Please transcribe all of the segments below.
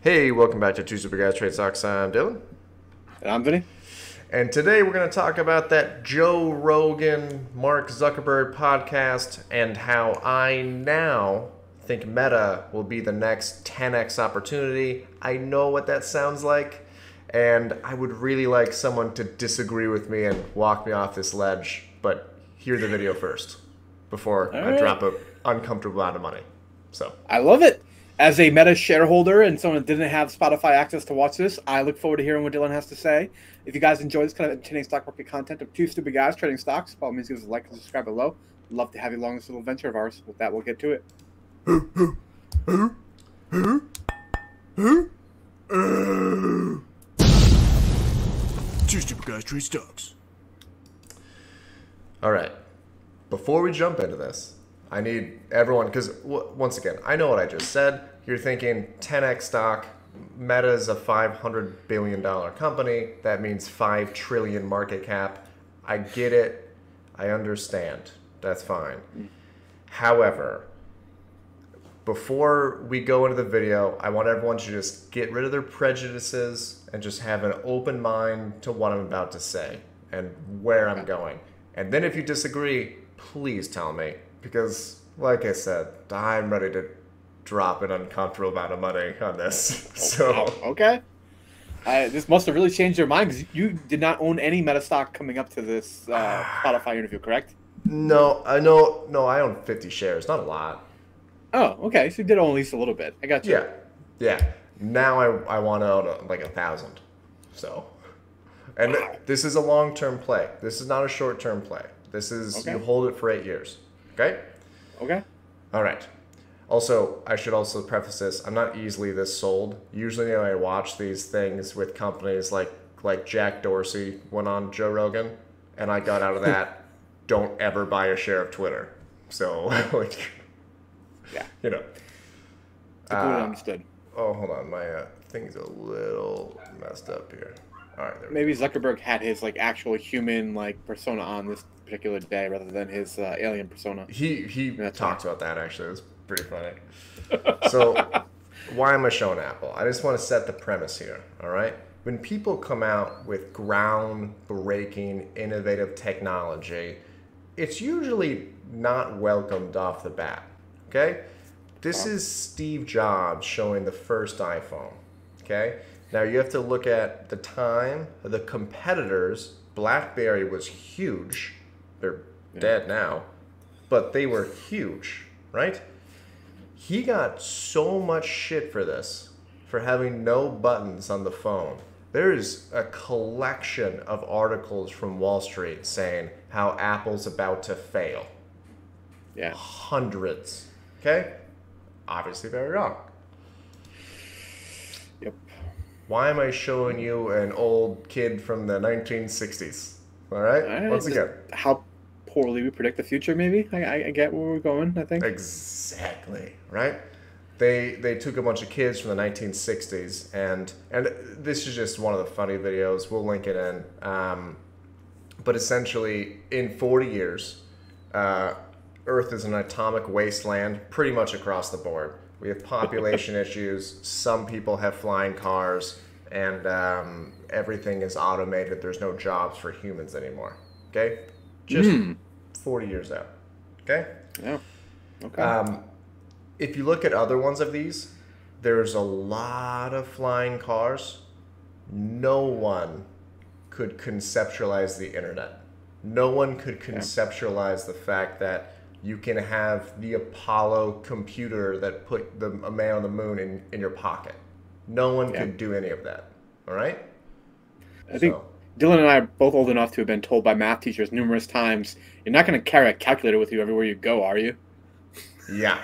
Hey, welcome back to Two Super Guys Trade Stocks. I'm Dylan. And I'm Vinny. And today we're going to talk about that Joe Rogan, Mark Zuckerberg podcast and how I now think Meta will be the next 10x opportunity. I know what that sounds like, and I would really like someone to disagree with me and walk me off this ledge, but hear the video first before I drop an uncomfortable amount of money. So I love it. As a Meta shareholder and someone that didn't have Spotify access to watch this, I look forward to hearing what Dylan has to say. If you guys enjoy this kind of entertaining stock market content of two stupid guys trading stocks, by all means, give us a like and subscribe below. Love to have you along this little adventure of ours. With that, we'll get to it. Two Stupid Guys Trade Stocks. All right. Before we jump into this, I need everyone, because once again, I know what I just said. You're thinking 10x stock, Meta's a $500 billion company. That means 5 trillion market cap. I get it. I understand. That's fine. However, before we go into the video, I want everyone to just get rid of their prejudices and just have an open mind to what I'm about to say and where I'm going. And then if you disagree, please tell me. Because, like I said, I'm ready to drop an uncomfortable amount of money on this. So okay. This must have really changed your mind because you did not own any Meta stock coming up to this Spotify interview, correct? No, I know. No, I own 50 shares, not a lot. Oh, okay. So you did own at least a little bit. I got you. Yeah. Now I want to own like 1,000. So, and this is a long-term play. This is not a short-term play. This is you hold it for 8 years. Okay? Okay. All right. Also, I should also preface this. I'm not easily this sold. Usually I watch these things with companies like Jack Dorsey went on Joe Rogan, and I got out of that, don't ever buy a share of Twitter. So, like, yeah. You know. Completely understood. Oh, hold on. My thing's a little messed up here. All right. There Maybe Zuckerberg had his actual human persona on this particular day rather than his alien persona. He talks about that actually. It was pretty funny. So why am I showing Apple? I just want to set the premise here. All right. When people come out with groundbreaking, innovative technology, it's usually not welcomed off the bat. Okay. This is Steve Jobs showing the first iPhone. Okay. Now you have to look at the time. The competitors, BlackBerry was huge. They're dead now, but they were huge, right? He got so much shit for this, for having no buttons on the phone. There is a collection of articles from Wall Street saying how Apple's about to fail. Yeah. Hundreds. Okay? Obviously very wrong. Yep. Why am I showing you an old kid from the 1960s? All right? Once again. How poorly we predict the future, maybe? I get where we're going, I think. Exactly, right? They took a bunch of kids from the 1960s, and this is just one of the funny videos. We'll link it in. But essentially, in 40 years, Earth is an atomic wasteland pretty much across the board. We have population issues. Some people have flying cars, and everything is automated. There's no jobs for humans anymore. Okay? Just 40 years out. Okay? Yeah. Okay. If you look at other ones of these, there's a lot of flying cars. No one could conceptualize the internet. No one could conceptualize the fact that you can have the Apollo computer that put a man on the moon in your pocket. No one could do any of that. All right? I think Dylan and I are both old enough to have been told by math teachers numerous times, you're not going to carry a calculator with you everywhere you go, are you? Yeah,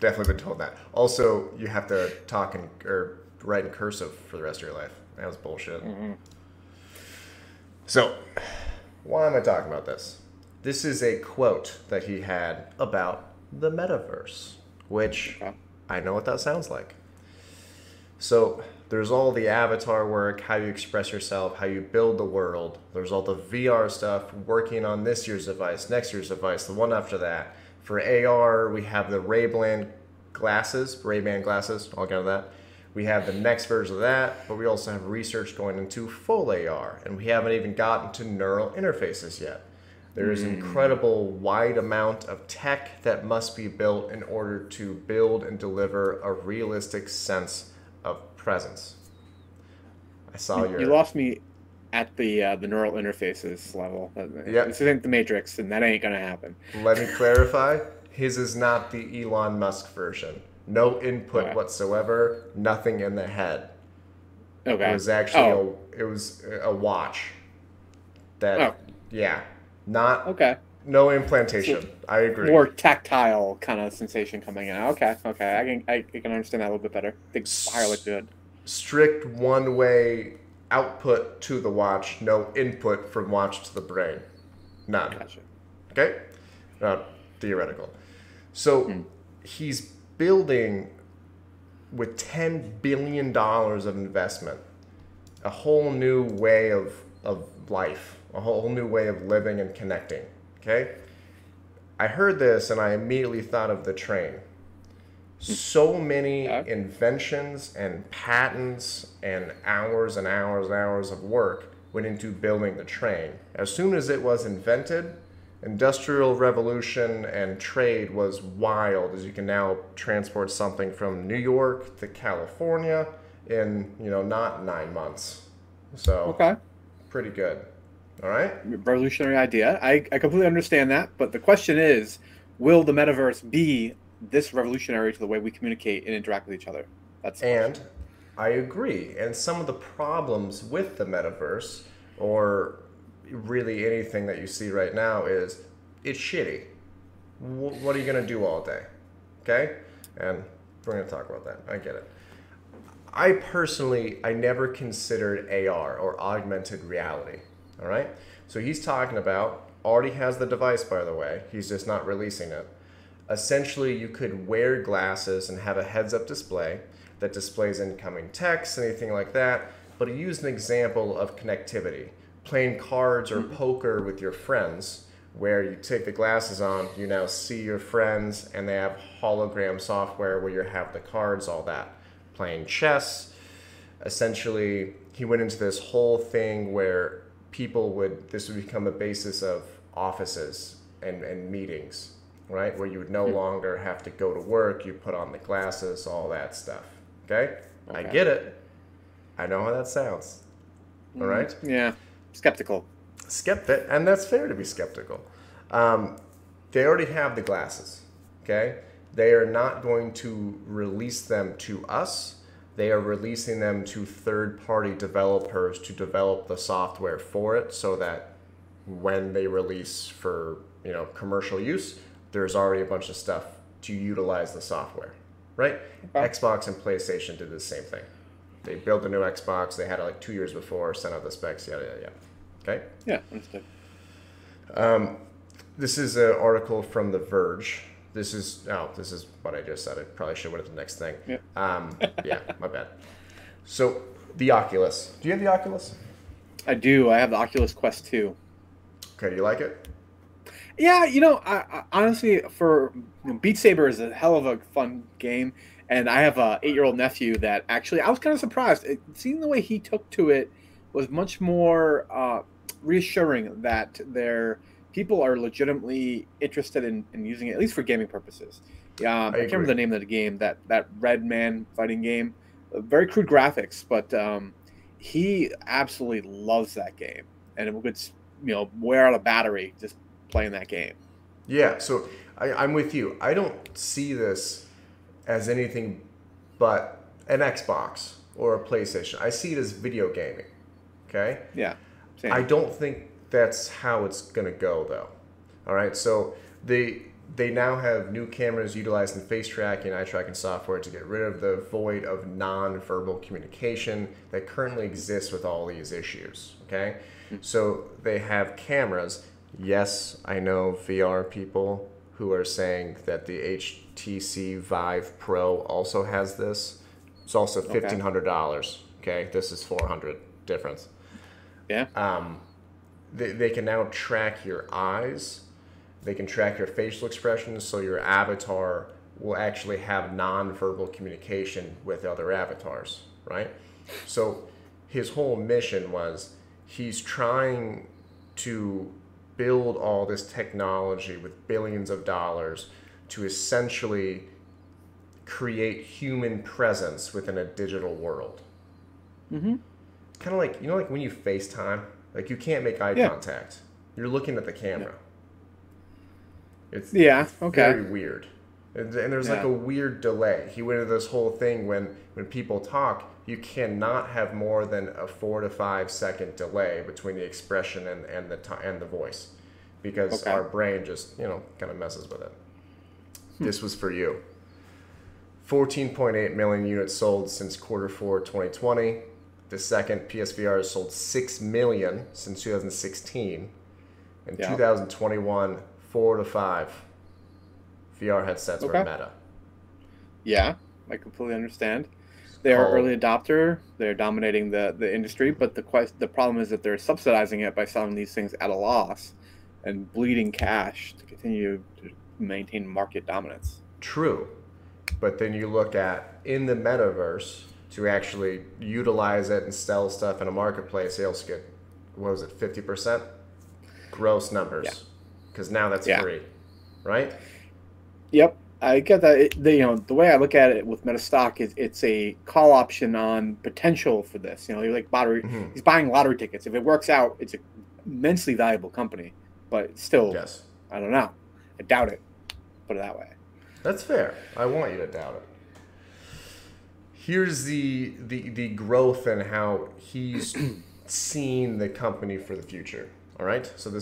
definitely been told that. Also, you have to talk or write in cursive for the rest of your life. That was bullshit. So, why am I talking about this? This is a quote that he had about the metaverse, which I know what that sounds like. So there's all the avatar work, how you express yourself, how you build the world. There's all the VR stuff, working on this year's device, next year's device, the one after that. For AR, we have the Ray-Ban glasses. I'll get to that. We have the next version of that, but we also have research going into full AR, and we haven't even gotten to neural interfaces yet. There is incredible wide amount of tech that must be built in order to build and deliver a realistic sense of presence. I saw You lost me at the neural interfaces level. Yep. This isn't the Matrix, and that ain't gonna happen. Let me clarify. His is not the Elon Musk version. No input whatsoever. Nothing in the head. Okay. It was actually a watch. That not no implantation. So I agree. More tactile kind of sensation coming in. Okay. I can understand that a little bit better. I think higher likelihood. Strict one-way output to the watch, no input from watch to the brain. None. Gotcha. Okay? Theoretical. So he's building with $10 billion of investment a whole new way of life, a whole new way of living and connecting. Okay? I heard this and I immediately thought of the train. So many inventions and patents and hours and hours and hours of work went into building the train. As soon as it was invented, industrial revolution and trade was wild, as you can now transport something from New York to California in, not 9 months. So, pretty good. All right? Revolutionary idea. I completely understand that, but the question is, will the metaverse be this revolutionary to the way we communicate and interact with each other? And I agree. And some of the problems with the metaverse, or really anything that you see right now, is it's shitty. What are you going to do all day? Okay? And we're going to talk about that. I get it. I never considered AR, or augmented reality. All right? So he's talking about, already has the device, by the way. He's just not releasing it. Essentially, you could wear glasses and have a heads-up display that displays incoming text, anything like that. But he used an example of connectivity. Playing cards or poker with your friends, where you take the glasses on, you now see your friends, and they have hologram software where you have the cards, all that. Playing chess. Essentially, he went into this whole thing where this would become a basis of offices and meetings. Right? Where you would no longer have to go to work, you put on the glasses, all that stuff. Okay? I get it. I know how that sounds. All right? Yeah. Skeptical. And that's fair to be skeptical. They already have the glasses. Okay? They are not going to release them to us. They are releasing them to third-party developers to develop the software for it, so that when they release for, commercial use, there's already a bunch of stuff to utilize the software, right? Xbox and PlayStation did the same thing. They built a new Xbox. They had it like 2 years before, sent out the specs, yada, yada, yada. Okay? Yeah, understood. This is an article from The Verge. This is what I just said. I probably should have went to the next thing. Yeah, my bad. So, the Oculus. Do you have the Oculus? I do. I have the Oculus Quest 2. Okay, do you like it? Yeah, I honestly, Beat Saber is a hell of a fun game, and I have a 8-year-old nephew that actually, I was kind of surprised. Seeing the way he took to it was much more reassuring that people are legitimately interested in using it, at least for gaming purposes. I can't remember the name of the game, that Red Man fighting game. Very crude graphics, but he absolutely loves that game, and it would, wear out a battery just playing that game. Yeah, so I'm with you. I don't see this as anything but an Xbox or a PlayStation. I see it as video gaming. Okay? Yeah. Same. I don't think that's how it's going to go, though. All right? So they now have new cameras utilizing face tracking, eye tracking software to get rid of the void of non-verbal communication that currently exists with all these issues. Okay? So they have cameras. Yes, I know VR people who are saying that the HTC Vive Pro also has this. It's also $1,500. Okay, this is $400 difference. Yeah. They can now track your eyes. They can track your facial expressions, so your avatar will actually have non-verbal communication with other avatars, right? So his whole mission was he's trying to build all this technology with billions of dollars to essentially create human presence within a digital world. Mm-hmm. Kind of like, like when you FaceTime, like you can't make eye contact. You're looking at the camera. It's very weird. And there's like a weird delay. He went into this whole thing when people talk, you cannot have more than a 4 to 5 second delay between the expression and the voice, because our brain just kind of messes with it. This was for you. 14.8 million units sold since Q4 2020. The second PSVR has sold 6 million since 2016. In 2021, 4 to 5 VR headsets were Meta. Yeah, I completely understand. They're early adopter. They're dominating the industry, but the problem is that they're subsidizing it by selling these things at a loss and bleeding cash to continue to maintain market dominance. True. But then you look at, in the metaverse, to actually utilize it and sell stuff in a marketplace, they also get, 50%? Gross numbers. Because now that's free, right? Yep. I get that. The way I look at it with Meta stock is it's a call option on potential for this. You're like lottery. Mm-hmm. He's buying lottery tickets. If it works out, it's an immensely valuable company. But still, I don't know. I doubt it. Put it that way. That's fair. I want you to doubt it. Here's the growth and how he's seen the company for the future. All right. So he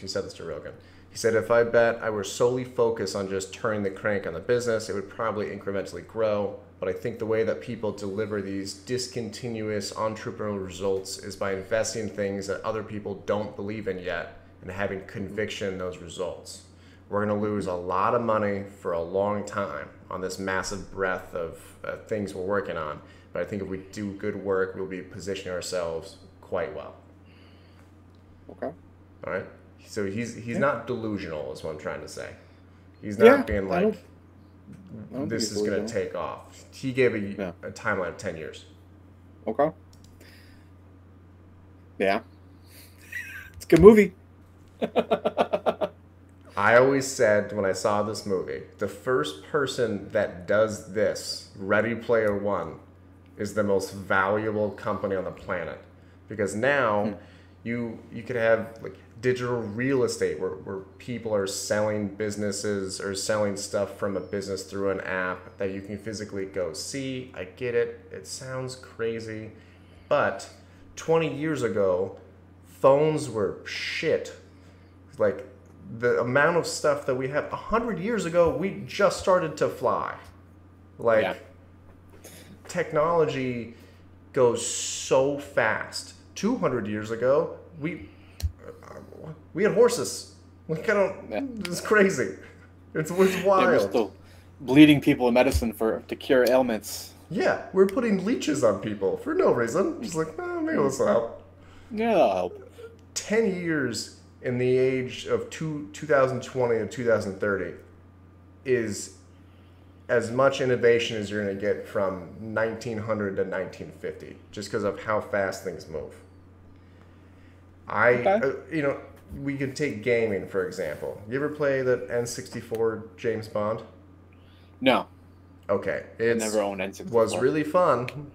said this to Rogan. He said, if I bet I were solely focused on just turning the crank on the business, it would probably incrementally grow. But I think the way that people deliver these discontinuous entrepreneurial results is by investing in things that other people don't believe in yet and having conviction in those results. We're going to lose a lot of money for a long time on this massive breadth of things we're working on. But I think if we do good work, we'll be positioning ourselves quite well. Okay. All right. So he's not delusional, is what I'm trying to say. He's not being like, this is going to take off. He gave a timeline of 10 years. Okay. Yeah. It's a good movie. I always said when I saw this movie, the first person that does this, Ready Player One, is the most valuable company on the planet. Because now you could have like digital real estate where people are selling businesses or selling stuff from a business through an app that you can physically go see. I get it. It sounds crazy. But 20 years ago, phones were shit. Like the amount of stuff that we have 100 years ago, we just started to fly. Technology goes so fast. 200 years ago, we had horses. It's crazy. It's wild. We're still bleeding people in medicine to cure ailments. Yeah, we're putting leeches on people for no reason. Just like, maybe this will help. Yeah, that'll help. 10 years in the age of 2020 and 2030 is as much innovation as you're going to get from 1900 to 1950, just because of how fast things move. We could take gaming, for example. You ever play the N64 James Bond? No. Okay. I never owned N64. Was really fun.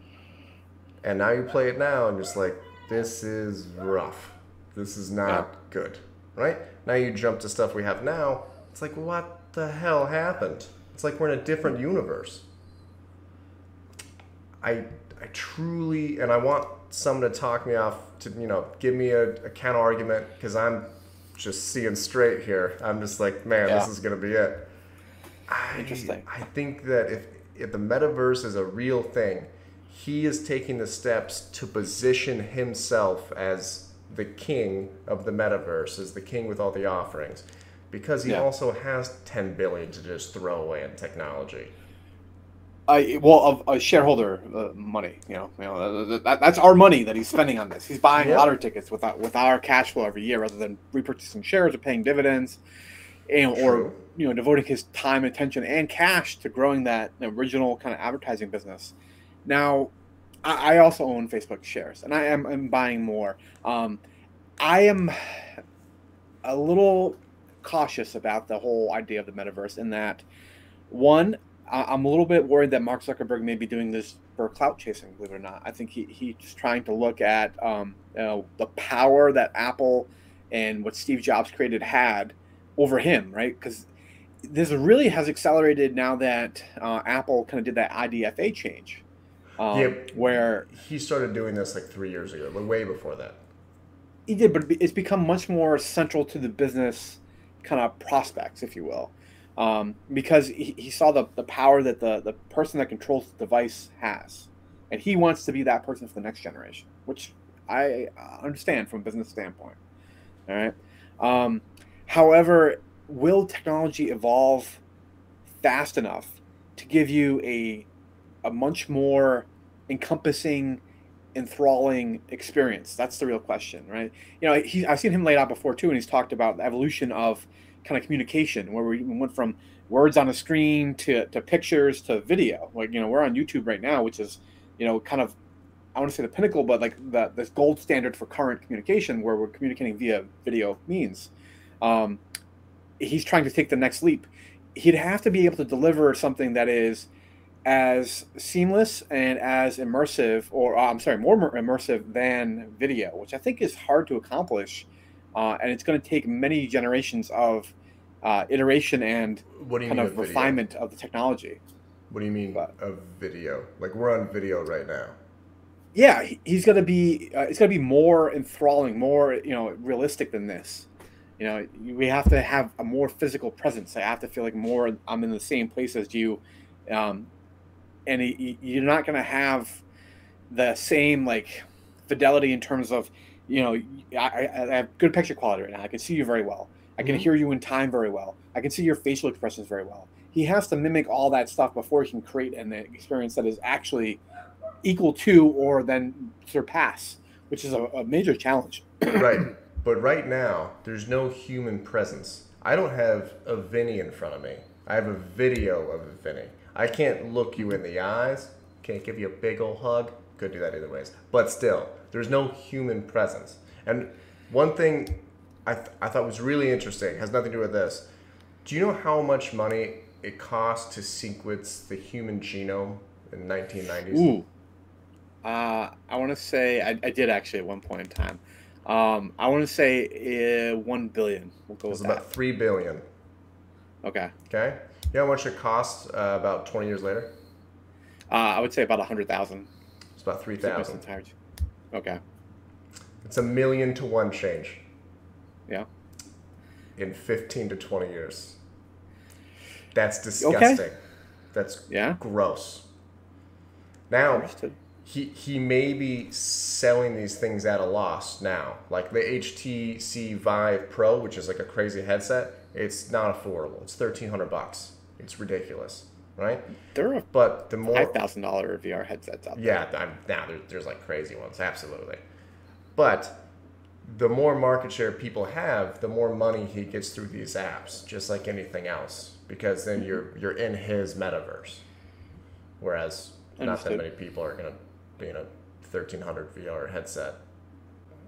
And now you play it now and just like, this is rough. This is not good. Right? Now you jump to stuff we have now. It's like, what the hell happened? It's like we're in a different universe. I truly, and I want someone to talk me off to, give me a counter argument, because I'm just seeing straight here. I'm just like, man, this is going to be it. Interesting. I think that if the metaverse is a real thing, he is taking the steps to position himself as the king of the metaverse, as the king with all the offerings, because he also has 10 billion to just throw away in technology. Of shareholder money, that's our money that he's spending on this. He's buying lottery tickets with our cash flow every year, rather than repurchasing shares or paying dividends. or True. devoting his time, attention, and cash to growing that original kind of advertising business. Now, I also own Facebook shares, and I'm buying more. I am a little cautious about the whole idea of the metaverse in that, one, I'm a little bit worried that Mark Zuckerberg may be doing this for clout chasing, believe it or not. I think he's trying to look at the power that Apple and what Steve Jobs created had over him, right? Because this really has accelerated now that Apple kind of did that IDFA change, Yeah, where he started doing this like 3 years ago, but way before that. he did, but it's become much more central to the business kind of prospects, if you will, because he saw the power that the person that controls the device has, and he wants to be that person for the next generation, which I understand from a business standpoint. All right. However, will technology evolve fast enough to give you a much more encompassing, enthralling experience? That's the real question, right? I've seen him laid out before too, and he's talked about the evolution of kind of communication, where we went from words on a screen to pictures to video. Like, we're on YouTube right now, which is, kind of, I want to say the pinnacle, but like this gold standard for current communication, where we're communicating via video means. He's trying to take the next leap. He'd have to be able to deliver something that is as seamless and as immersive, or I'm sorry, more immersive than video, which I think is hard to accomplish, and it's going to take many generations of iteration and What do you kind mean of a video? refinement of the technology. What do you mean But a video? Like we're on video right now. yeah, he's going to be. It's going to be more enthralling, more realistic than this. We have to have a more physical presence. I have to feel like more I'm in the same place as you, and you're not going to have the same like fidelity in terms of I have good picture quality right now. I can see you very well. I can hear you in time very well. I can see your facial expressions very well. He has to mimic all that stuff before he can create an experience that is actually equal to or then surpass, which is a major challenge. Right. But right now, there's no human presence. I don't have a Vinny in front of me. I have a video of a Vinny. I can't look you in the eyes. Can't give you a big old hug. Could do that either ways. But still, there's no human presence. And one thing I thought was really interesting, has nothing to do with this. Do you know how much money it cost to sequence the human genome in the 1990s? Ooh. I want to say I did actually at one point in time. I want to say 1 billion. We'll go It was with that. about 3 billion. Okay. Okay? You know how much it cost about 20 years later? I would say about 100,000. It's about 3,000. Okay. It's 1,000,000 to 1 change Yeah. in 15 to 20 years. That's disgusting. Okay. That's Yeah. gross. Now, Understood. he may be selling these things at a loss now. Like the HTC Vive Pro, which is like a crazy headset, it's not affordable. It's $1,300. It's ridiculous, right? There are But the more $5,000 VR headsets out there. yeah, now there's like crazy ones, absolutely. But the more market share people have, the more money he gets through these apps, just like anything else, because then you're in his metaverse. Whereas not that many people are going to be in a 1,300 VR headset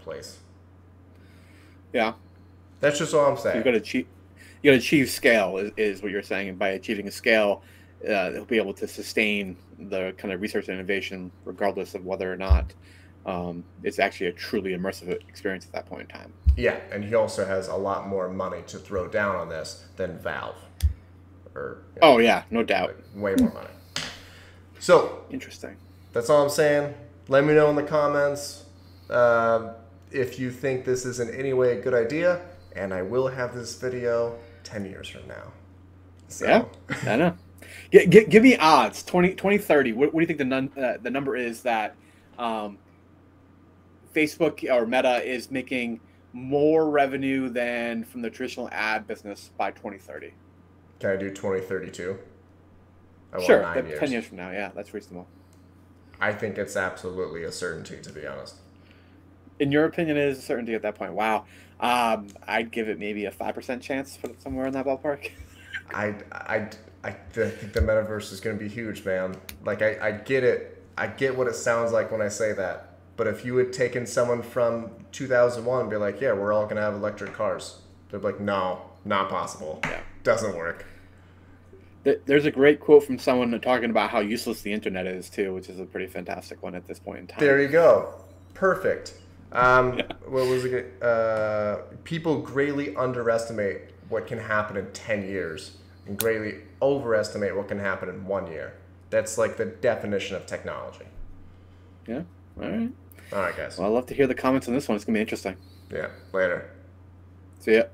place. Yeah. That's just all I'm saying. You got to achieve scale is what you're saying, and by achieving a scale, they'll be able to sustain the kind of research and innovation, regardless of whether or not it's actually a truly immersive experience at that point in time. Yeah, and he also has a lot more money to throw down on this than Valve. Oh yeah, no doubt. Way more money. So Interesting. that's all I'm saying. Let me know in the comments if you think this is in any way a good idea, and I will have this video 10 years from now. So. Yeah, I know. Give me odds. 2030. What do you think the number is that Facebook or Meta is making more revenue than from the traditional ad business by 2030? Can I do 2032? Sure, 10 years from now. Yeah, that's reasonable. I think it's absolutely a certainty, to be honest. in your opinion, it is a certainty at that point. Wow. I'd give it maybe a 5% chance, put it somewhere in that ballpark. I think the metaverse is going to be huge, man. Like, I get it. I get what it sounds like when I say that. But if you had taken someone from 2001 and be like, yeah, we're all going to have electric cars, they'd be like, no, not possible. Yeah. Doesn't work. There's a great quote from someone talking about how useless the internet is, too, which is a pretty fantastic one at this point in time. There you go. Perfect. What was it? People greatly underestimate what can happen in 10 years and greatly overestimate what can happen in 1 year. That's like the definition of technology. Yeah. All right. All right, guys. Well, I'd love to hear the comments on this one. It's going to be interesting. Yeah. Later. See ya.